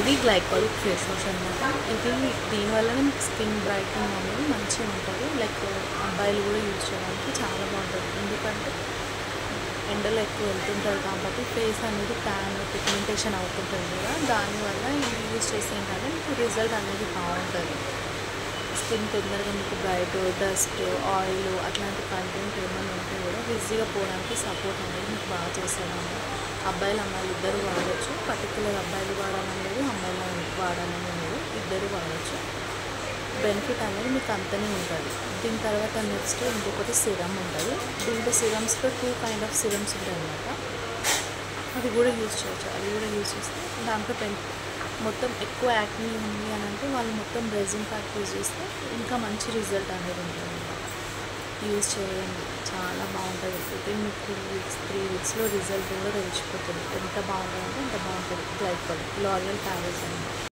ఇది glycolic face wash అనమాట. ఇది దీనివల్లనే మీకు స్కిన్ బ్రైట్నింగ్ అనేది మంచిగా ఉంటుంది. లైక్ అబ్బాయిలు కూడా యూజ్ చేయడానికి చాలా బాగుంటుంది. ఎందుకంటే ఎండలో ఎక్కువ వెళ్తుంటారు కాబట్టి ఫేస్ అనేది ట్యాన్ పిగ్మెంటేషన్ అవుతుంటుంది కదా, దానివల్ల ఇది యూజ్ చేసి ఏంటంటే మీకు రిజల్ట్ అనేది బాగుంటుంది. స్కిన్ తొందరగా మీకు బ్రైట్, డస్ట్, ఆయిల్ అట్లాంటి కంటెంట్ ఏమైనా ఉంటే కూడా ఈజీగా పోవడానికి సపోర్ట్ అనేది మీకు బాగా చేస్తాను. అబ్బాయిలు అమ్మాయిలు ఇద్దరు వాడచ్చు. పర్టికులర్ అబ్బాయిలు వాడాలని లేదు, అమ్మాయిలు వాడాలని లేదు, ఇద్దరు వాడచ్చు. బెనిఫిట్ అనేది మీకు అంతనే ఉంటుంది. దీని తర్వాత నెక్స్ట్ ఇంకొకటి సిరమ్ ఉంటుంది. దీంట్లో సిరమ్స్లో 2 కైండ్ ఆఫ్ సిరమ్స్ ఉంటాయి అన్నమాట. అది కూడా యూజ్ చేయొచ్చు. అది కూడా యూజ్ చేస్తే దాంట్లో మొత్తం ఎక్కువ యాక్ని ఉంది అని అంటే వాళ్ళు మొత్తం రెజిన్ ప్యాక్ యూజ్ చేస్తే ఇంకా మంచి రిజల్ట్ అనేది ఉంటుంది అన్నమాట. యూజ్ చేయండి, చాలా బాగుంటుంది. వితిన్ మీకు 3 వీక్స్లో రిజల్ట్ కూడా తెలిసిపోతుంది. ఎంత బాగుంటుంది అంటే అంత బాగుంటుంది. గ్లైకాలిక్, L'Oréal ప్యారిస్ అండి.